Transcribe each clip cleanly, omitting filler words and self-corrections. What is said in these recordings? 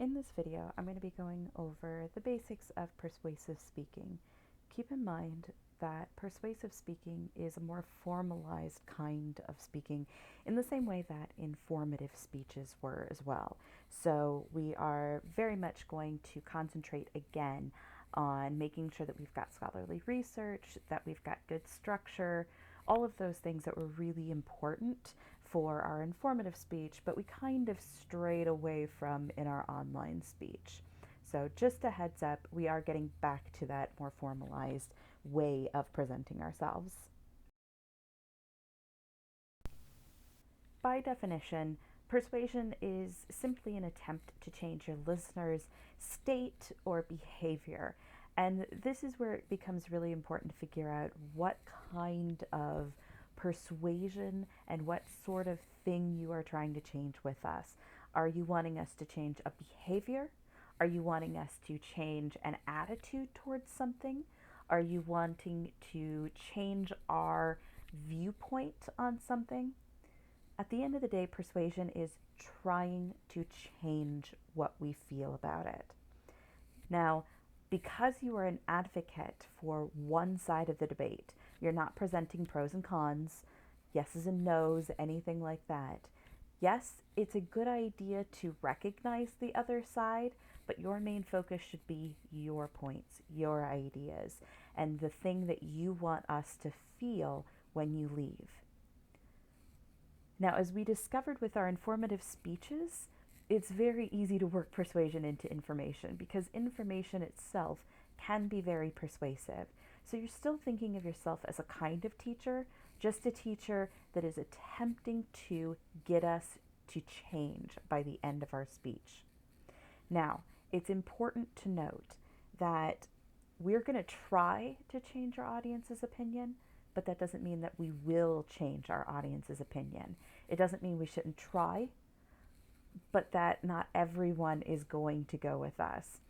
In this video, I'm going to be going over the basics of persuasive speaking. Keep in mind that persuasive speaking is a more formalized kind of speaking in the same way that informative speeches were as well. So we are very much going to concentrate again on making sure that we've got scholarly research, that we've got good structure, all of those things that were really important for our informative speech, but we kind of strayed away from in our online speech. So just a heads up, we are getting back to that more formalized way of presenting ourselves. By definition, persuasion is simply an attempt to change your listener's state or behavior. And this is where it becomes really important to figure out what kind of persuasion and what sort of thing you are trying to change with us. Are you wanting us to change a behavior? Are you wanting us to change an attitude towards something? Are you wanting to change our viewpoint on something? At the end of the day, persuasion is trying to change what we feel about it. Now, because you are an advocate for one side of the debate, you're not presenting pros and cons, yeses and nos, anything like that. Yes, it's a good idea to recognize the other side, but your main focus should be your points, your ideas, and the thing that you want us to feel when you leave. Now, as we discovered with our informative speeches, it's very easy to work persuasion into information because information itself can be very persuasive. So you're still thinking of yourself as a kind of teacher, just a teacher that is attempting to get us to change by the end of our speech. Now, it's important to note that we're going to try to change our audience's opinion, but that doesn't mean that we will change our audience's opinion. It doesn't mean we shouldn't try, but that not everyone is going to go with us.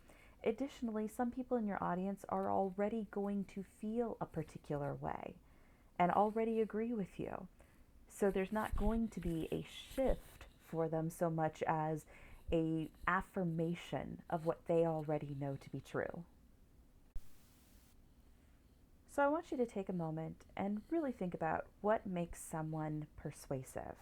Additionally, some people in your audience are already going to feel a particular way and already agree with you. So there's not going to be a shift for them so much as a affirmation of what they already know to be true. So I want you to take a moment and really think about what makes someone persuasive.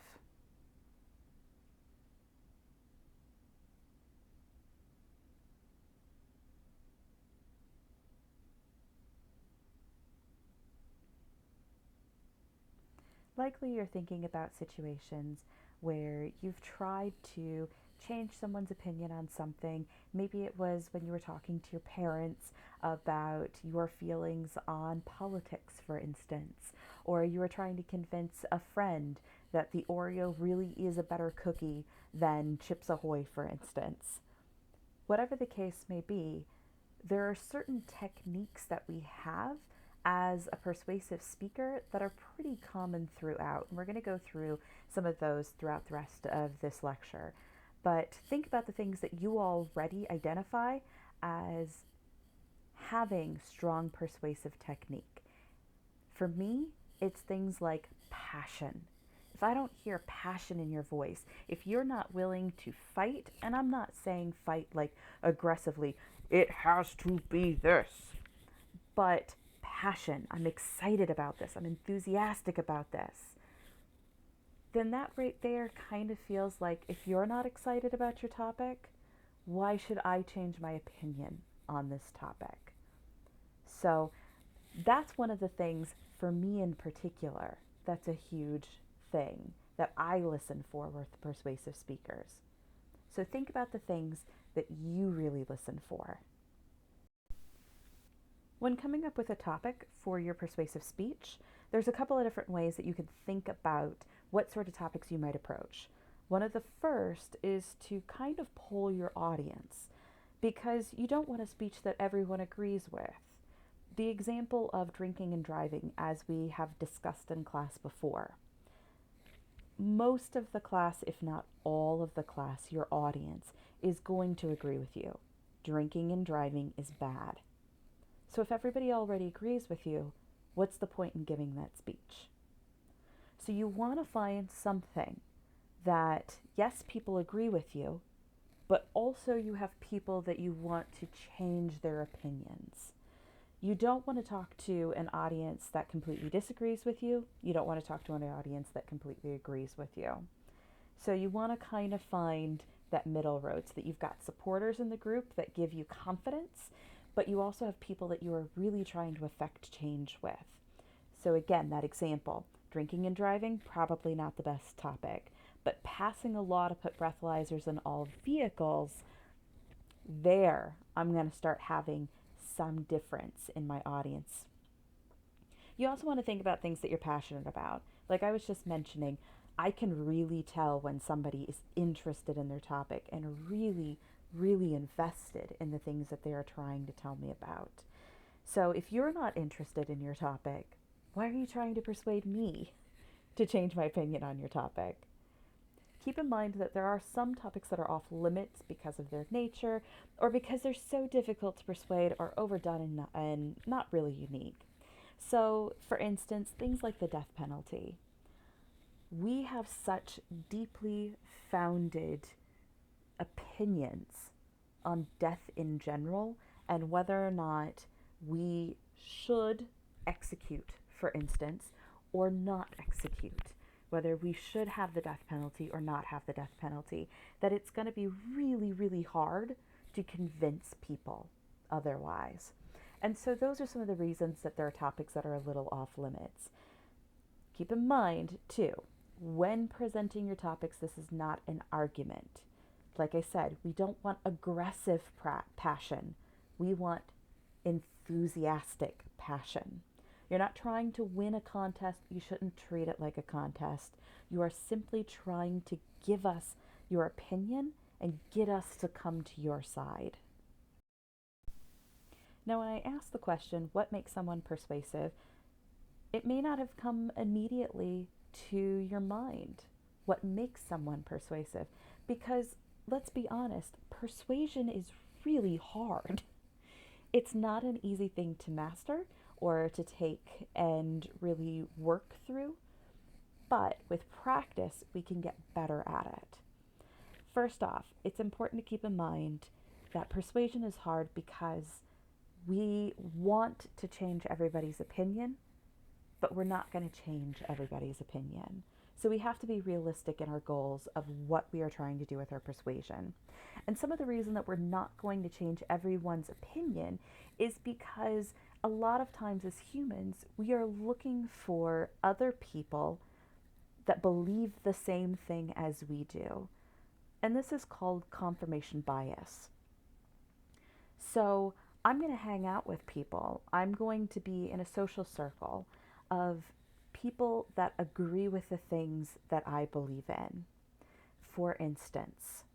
Likely you're thinking about situations where you've tried to change someone's opinion on something. Maybe it was when you were talking to your parents about your feelings on politics, for instance, or you were trying to convince a friend that the Oreo really is a better cookie than Chips Ahoy, for instance. Whatever the case may be, there are certain techniques that we have as a persuasive speaker that are pretty common throughout. And we're going to go through some of those throughout the rest of this lecture. But think about the things that you already identify as having strong persuasive technique. For me, it's things like passion. If I don't hear passion in your voice, if you're not willing to fight, and I'm not saying fight like aggressively, it has to be this, but passion, I'm excited about this, I'm enthusiastic about this, then that right there kind of feels like if you're not excited about your topic, why should I change my opinion on this topic? So that's one of the things for me in particular that's a huge thing that I listen for with persuasive speakers. So think about the things that you really listen for. When coming up with a topic for your persuasive speech, there's a couple of different ways that you can think about what sort of topics you might approach. One of the first is to kind of poll your audience, because you don't want a speech that everyone agrees with. The example of drinking and driving, as we have discussed in class before. Most of the class, if not all of the class, your audience, is going to agree with you. Drinking and driving is bad. So if everybody already agrees with you, what's the point in giving that speech? So you want to find something that, yes, people agree with you, but also you have people that you want to change their opinions. You don't want to talk to an audience that completely disagrees with you. You don't want to talk to an audience that completely agrees with you. So you want to kind of find that middle road so that you've got supporters in the group that give you confidence, but you also have people that you are really trying to affect change with. So again, that example, drinking and driving, probably not the best topic, but passing a law to put breathalyzers in all vehicles, there I'm going to start having some difference in my audience. You also want to think about things that you're passionate about. Like I was just mentioning, I can really tell when somebody is interested in their topic and really, really invested in the things that they are trying to tell me about. So if you're not interested in your topic, why are you trying to persuade me to change my opinion on your topic? Keep in mind that there are some topics that are off limits because of their nature or because they're so difficult to persuade or overdone and not really unique. So, for instance, things like the death penalty. We have such deeply founded opinions on death in general and whether or not we should execute, for instance, or not execute, whether we should have the death penalty or not have the death penalty, that it's going to be really, really hard to convince people otherwise. And so those are some of the reasons that there are topics that are a little off limits. Keep in mind, too, when presenting your topics, this is not an argument. Like I said, we don't want aggressive passion. We want enthusiastic passion. You're not trying to win a contest. You shouldn't treat it like a contest. You are simply trying to give us your opinion and get us to come to your side. Now, when I ask the question, what makes someone persuasive, it may not have come immediately to your mind. What makes someone persuasive? Because, let's be honest, persuasion is really hard. It's not an easy thing to master or to take and really work through, but with practice, we can get better at it. First off, it's important to keep in mind that persuasion is hard because we want to change everybody's opinion, but we're not going to change everybody's opinion. So we have to be realistic in our goals of what we are trying to do with our persuasion. And some of the reason that we're not going to change everyone's opinion is because a lot of times as humans, we are looking for other people that believe the same thing as we do. And this is called confirmation bias. So I'm going to hang out with people. I'm going to be in a social circle of people that agree with the things that I believe in. For instance,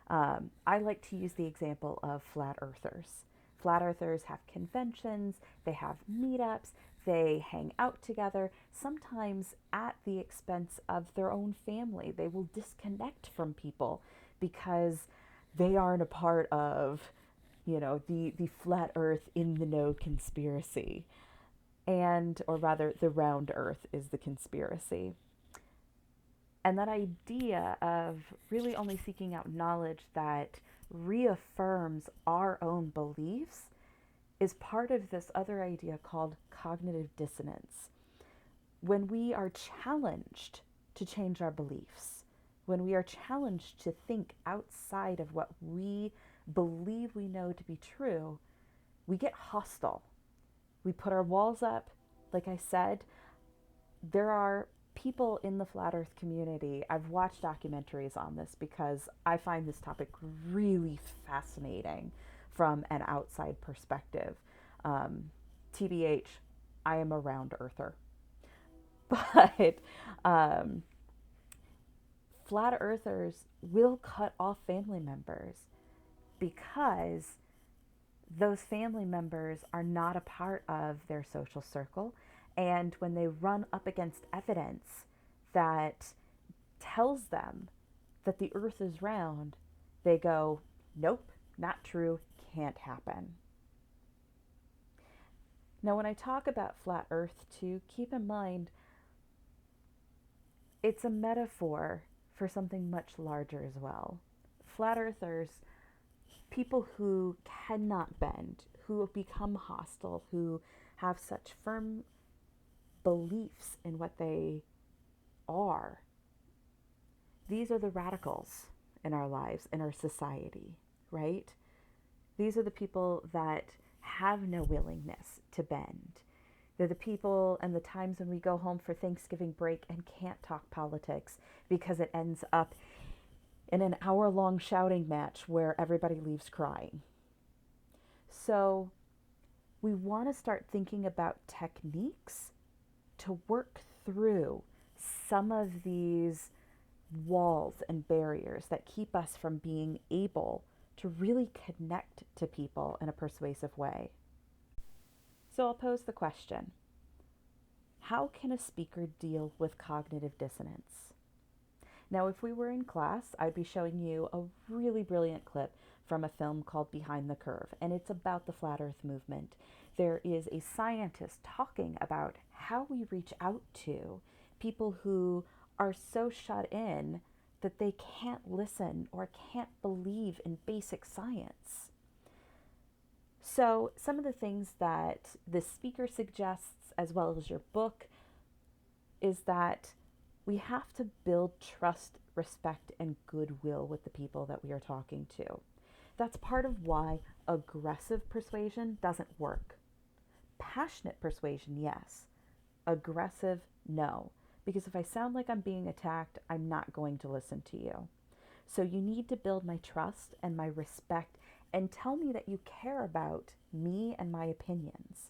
I like to use the example of flat earthers. Flat earthers have conventions, they have meetups, they hang out together, sometimes at the expense of their own family. They will disconnect from people because they aren't a part of, the flat earth in the know conspiracy. And, or rather, the round earth is the conspiracy. And that idea of really only seeking out knowledge that reaffirms our own beliefs is part of this other idea called cognitive dissonance. When we are challenged to change our beliefs, when we are challenged to think outside of what we believe we know to be true, we get hostile. We put our walls up. Like I said, there are people in the flat earth community. I've watched documentaries on this because I find this topic really fascinating from an outside perspective. TBH, I am a round earther. But flat earthers will cut off family members because those family members are not a part of their social circle. And when they run up against evidence that tells them that the earth is round, they go, nope, not true, can't happen. Now, when I talk about flat earth too, keep in mind it's a metaphor for something much larger as well. flat earthers, people who cannot bend, who have become hostile, who have such firm beliefs in what they are, these are the radicals in our lives, in our society, right? These are the people that have no willingness to bend. They're the people and the times when we go home for Thanksgiving break and can't talk politics because it ends up in an hour-long shouting match where everybody leaves crying. So we want to start thinking about techniques to work through some of these walls and barriers that keep us from being able to really connect to people in a persuasive way. So I'll pose the question: how can a speaker deal with cognitive dissonance? Now, if we were in class, I'd be showing you a really brilliant clip from a film called Behind the Curve, and it's about the Flat Earth movement. There is a scientist talking about how we reach out to people who are so shut in that they can't listen or can't believe in basic science. So some of the things that the speaker suggests, as well as your book, is that we have to build trust, respect, and goodwill with the people that we are talking to. That's part of why aggressive persuasion doesn't work. Passionate persuasion, yes. Aggressive, no. Because if I sound like I'm being attacked, I'm not going to listen to you. So you need to build my trust and my respect and tell me that you care about me and my opinions.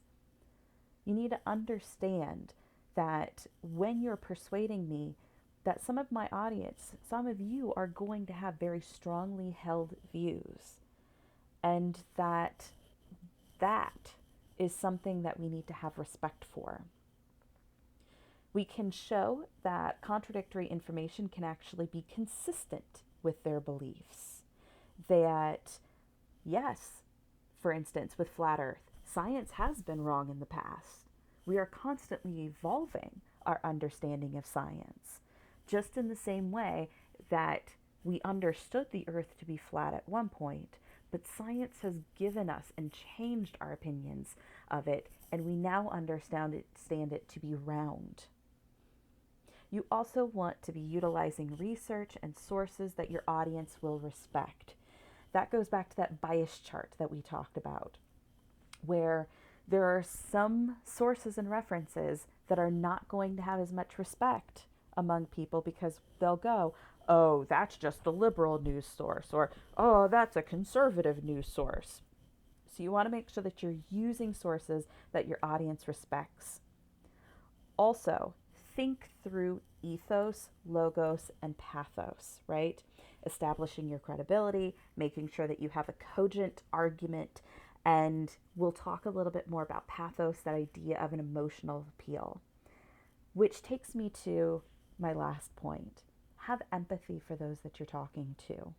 You need to understand that when you're persuading me, that some of my audience, some of you are going to have very strongly held views, and that is something that we need to have respect for. We can show that contradictory information can actually be consistent with their beliefs. That, yes, for instance, with flat Earth, science has been wrong in the past. We are constantly evolving our understanding of science, just in the same way that we understood the Earth to be flat at one point, but science has given us and changed our opinions of it, and we now understand it to be round. You also want to be utilizing research and sources that your audience will respect. That goes back to that bias chart that we talked about, where there are some sources and references that are not going to have as much respect among people because they'll go, oh, that's just a liberal news source, or oh, that's a conservative news source. So you want to make sure that you're using sources that your audience respects. Also, think through ethos, logos, and pathos, right? Establishing your credibility, making sure that you have a cogent argument. And we'll talk a little bit more about pathos, that idea of an emotional appeal, which takes me to my last point. Have empathy for those that you're talking to.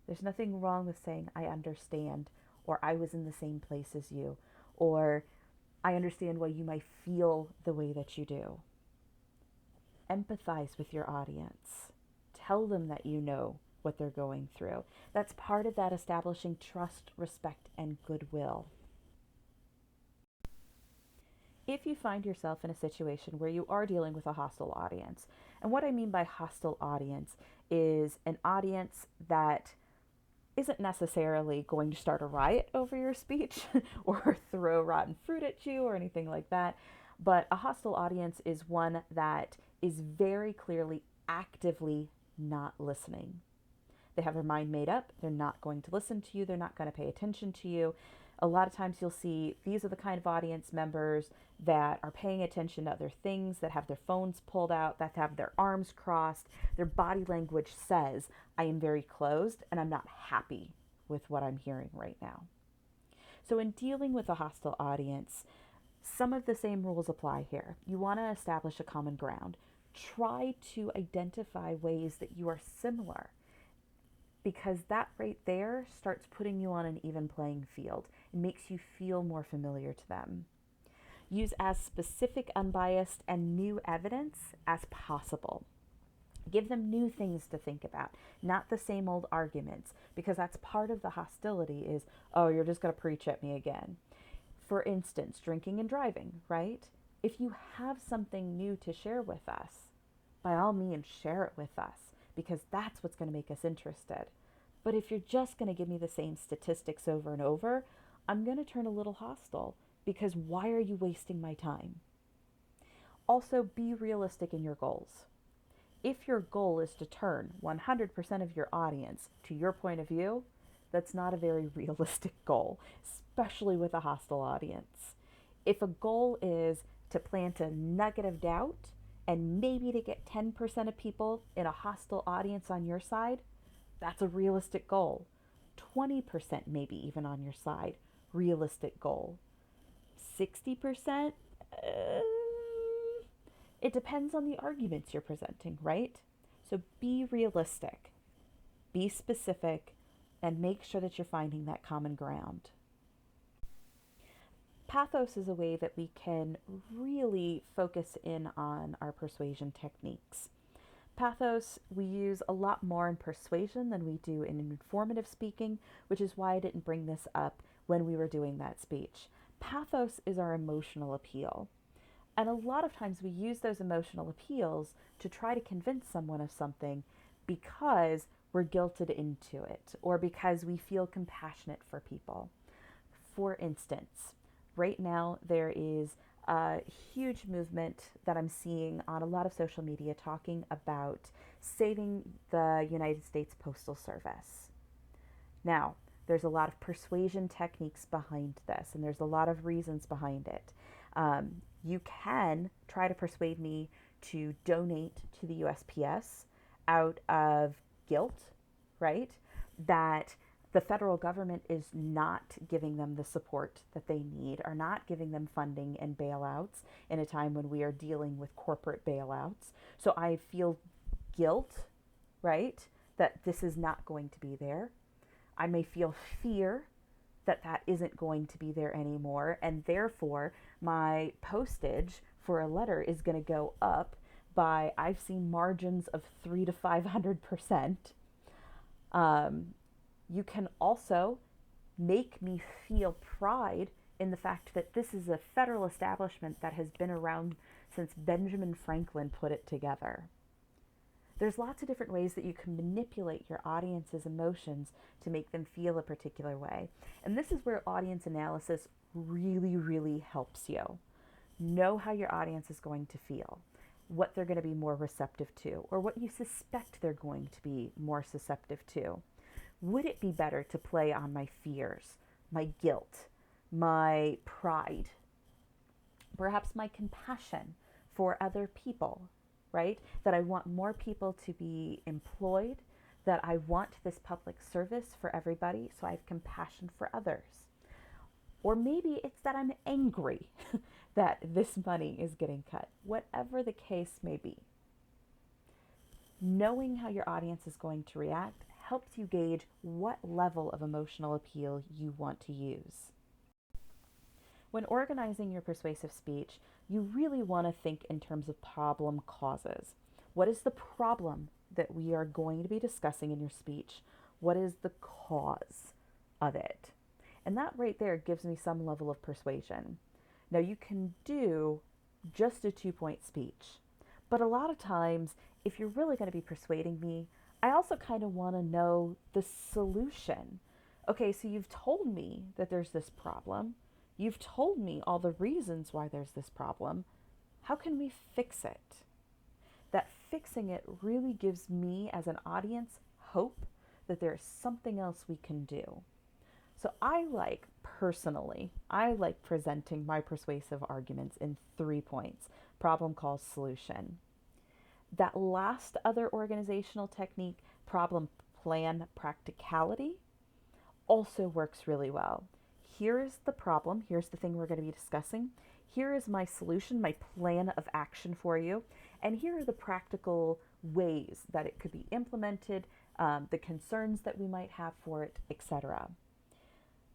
There's nothing wrong with saying, I understand, or I was in the same place as you, or I understand why you might feel the way that you do. Empathize with your audience. Tell them that you know what they're going through. That's part of that establishing trust, respect, and goodwill. If you find yourself in a situation where you are dealing with a hostile audience, and what I mean by hostile audience is an audience that isn't necessarily going to start a riot over your speech or throw rotten fruit at you or anything like that, but a hostile audience is one that is very clearly actively not listening. They have their mind made up. They're not going to listen to you. They're not going to pay attention to you. A lot of times you'll see these are the kind of audience members that are paying attention to other things, that have their phones pulled out, that have their arms crossed. Their body language says, I am very closed and I'm not happy with what I'm hearing right now. So in dealing with a hostile audience, some of the same rules apply here. You want to establish a common ground. Try to identify ways that you are similar, because that right there starts putting you on an even playing field. It makes you feel more familiar to them. Use as specific, unbiased, and new evidence as possible. Give them new things to think about, not the same old arguments, because that's part of the hostility is, oh, you're just going to preach at me again. For instance, drinking and driving, right? If you have something new to share with us, by all means, share it with us, because that's what's going to make us interested. But if you're just going to give me the same statistics over and over, I'm going to turn a little hostile, because why are you wasting my time? Also, be realistic in your goals. If your goal is to turn 100% of your audience to your point of view, that's not a very realistic goal, especially with a hostile audience. If a goal is to plant a nugget of doubt and maybe to get 10% of people in a hostile audience on your side, that's a realistic goal. 20% maybe even on your side, realistic goal. 60%? It depends on the arguments you're presenting, right? So be realistic, be specific, and make sure that you're finding that common ground. Pathos is a way that we can really focus in on our persuasion techniques. Pathos we use a lot more in persuasion than we do in informative speaking, which is why I didn't bring this up when we were doing that speech. Pathos is our emotional appeal. And a lot of times we use those emotional appeals to try to convince someone of something because we're guilted into it or because we feel compassionate for people. For instance, right now there is a huge movement that I'm seeing on a lot of social media talking about saving the United States Postal Service. Now, there's a lot of persuasion techniques behind this, and there's a lot of reasons behind it. You can try to persuade me to donate to the USPS out of guilt, right? That the federal government is not giving them the support that they need, are not giving them funding and bailouts in a time when we are dealing with corporate bailouts. So I feel guilt, right? That this is not going to be there. I may feel fear that that isn't going to be there anymore, and therefore my postage for a letter is going to go up by, I've seen margins of 300 to 500%. You can also make me feel pride in the fact that this is a federal establishment that has been around since Benjamin Franklin put it together. There's lots of different ways that you can manipulate your audience's emotions to make them feel a particular way. And this is where audience analysis really, really helps you. Know how your audience is going to feel, what they're going to be more receptive to, or what you suspect they're going to be more receptive to. Would it be better to play on my fears, my guilt, my pride, perhaps my compassion for other people, right? That I want more people to be employed, that I want this public service for everybody, so I have compassion for others. Or maybe it's that I'm angry that this money is getting cut, whatever the case may be. Knowing how your audience is going to react helps you gauge what level of emotional appeal you want to use. When organizing your persuasive speech, you really want to think in terms of problem causes. What is the problem that we are going to be discussing in your speech? What is the cause of it? And that right there gives me some level of persuasion. Now you can do just a 2-point speech, but a lot of times, if you're really going to be persuading me, I also kind of want to know the solution. Okay, so you've told me that there's this problem. You've told me all the reasons why there's this problem. How can we fix it? That fixing it really gives me as an audience hope that there's something else we can do. So I like presenting my persuasive arguments in 3 points: problem, cause, solution. That last other organizational technique, problem, plan, practicality, also works really well. Here is the problem. Here's the thing we're going to be discussing. Here is my solution, my plan of action for you. And here are the practical ways that it could be implemented, the concerns that we might have for it, etc.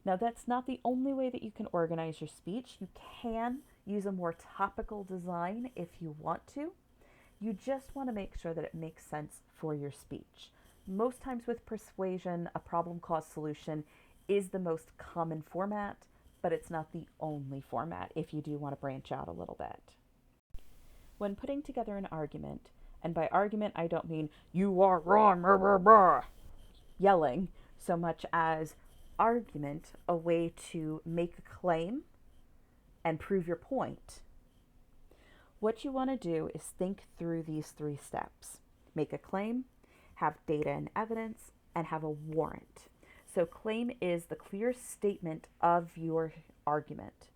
Now, that's not the only way that you can organize your speech. You can use a more topical design if you want to. You just want to make sure that it makes sense for your speech. Most times with persuasion, a problem cause solution is the most common format, but it's not the only format if you do want to branch out a little bit. When putting together an argument, and by argument I don't mean you are wrong, blah, blah, blah, yelling, so much as argument, a way to make a claim and prove your point. What you want to do is think through these 3 steps. Make a claim, have data and evidence, and have a warrant. So claim is the clear statement of your argument.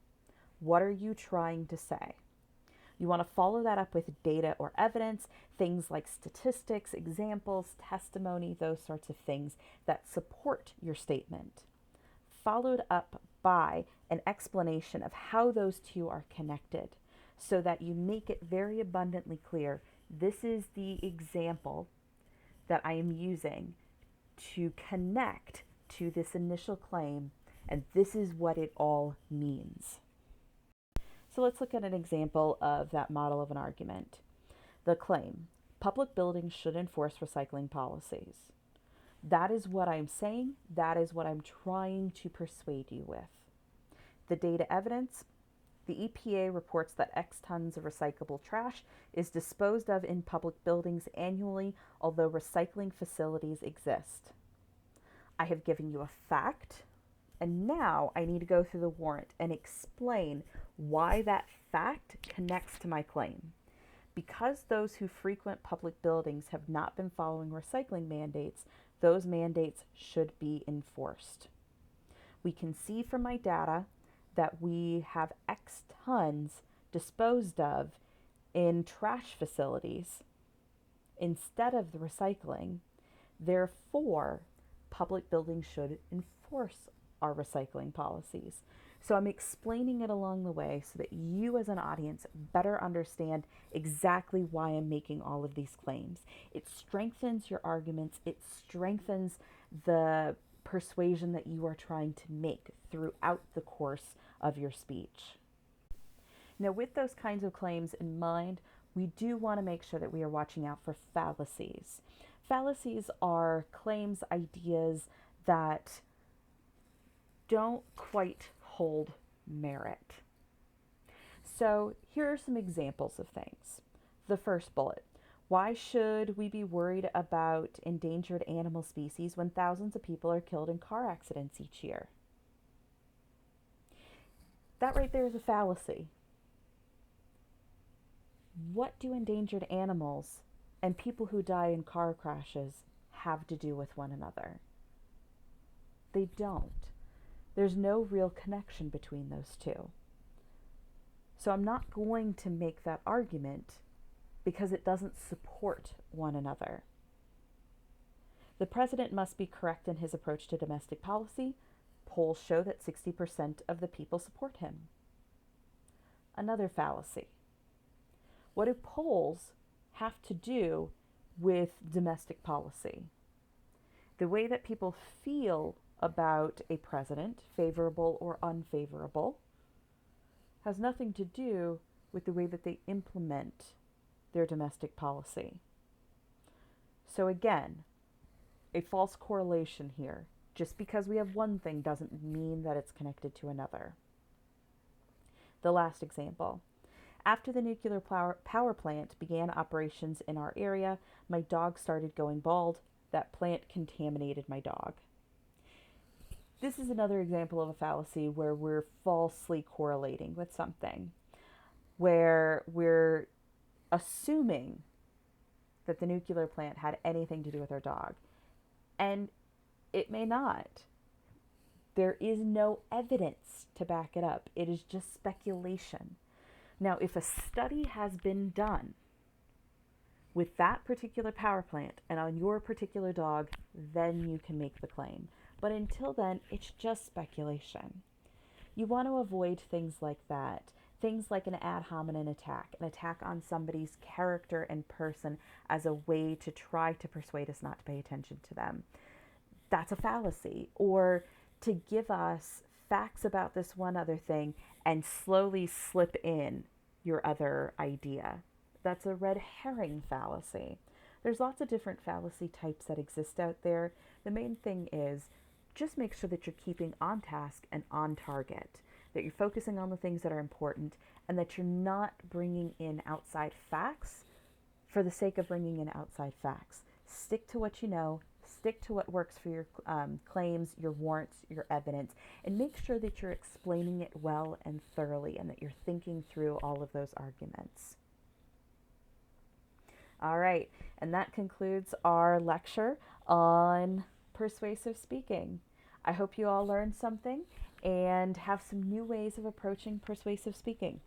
What are you trying to say? You want to follow that up with data or evidence, things like statistics, examples, testimony, those sorts of things that support your statement. Followed up by an explanation of how those 2 are connected so that you make it very abundantly clear, this is the example that I am using to connect to this initial claim, and this is what it all means. So let's look at an example of that model of an argument. The claim, public buildings should enforce recycling policies. That is what I'm saying. That is what I'm trying to persuade you with. The data evidence, the EPA reports that X tons of recyclable trash is disposed of in public buildings annually, although recycling facilities exist. I have given you a fact, and now I need to go through the warrant and explain why that fact connects to my claim. Because those who frequent public buildings have not been following recycling mandates, those mandates should be enforced. We can see from my data that we have X tons disposed of in trash facilities instead of the recycling. Therefore, public buildings should enforce our recycling policies. So I'm explaining it along the way so that you as an audience better understand exactly why I'm making all of these claims. It strengthens your arguments. It strengthens the persuasion that you are trying to make throughout the course of your speech. Now, with those kinds of claims in mind, we do want to make sure that we are watching out for fallacies. Fallacies are claims, ideas that don't quite hold merit. So here are some examples of things. The first bullet. Why should we be worried about endangered animal species when thousands of people are killed in car accidents each year? That right there is a fallacy. What do endangered animals and people who die in car crashes have to do with one another? They don't. There's no real connection between those 2. So I'm not going to make that argument because it doesn't support one another. The president must be correct in his approach to domestic policy. Polls show that 60% of the people support him. Another fallacy. What do polls have to do with domestic policy? The way that people feel about a president, favorable or unfavorable, has nothing to do with the way that they implement their domestic policy. So again, a false correlation here. Just because we have one thing doesn't mean that it's connected to another. The last example. After the nuclear power plant began operations in our area, my dog started going bald. That plant contaminated my dog. This is another example of a fallacy where we're falsely correlating with something, where we're assuming that the nuclear plant had anything to do with our dog. And it may not. There is no evidence to back it up. It is just speculation. Now, if a study has been done with that particular power plant and on your particular dog, then you can make the claim. But until then, it's just speculation. You want to avoid things like that. Things like an ad hominem attack, an attack on somebody's character and person as a way to try to persuade us not to pay attention to them. That's a fallacy. Or to give us facts about this one other thing and slowly slip in your other idea. That's a red herring fallacy. There's lots of different fallacy types that exist out there. The main thing is just make sure that you're keeping on task and on target, that you're focusing on the things that are important, and that you're not bringing in outside facts for the sake of bringing in outside facts. Stick to what you know, stick to what works for your claims, your warrants, your evidence, and make sure that you're explaining it well and thoroughly and that you're thinking through all of those arguments. All right, and that concludes our lecture on persuasive speaking. I hope you all learned something and have some new ways of approaching persuasive speaking.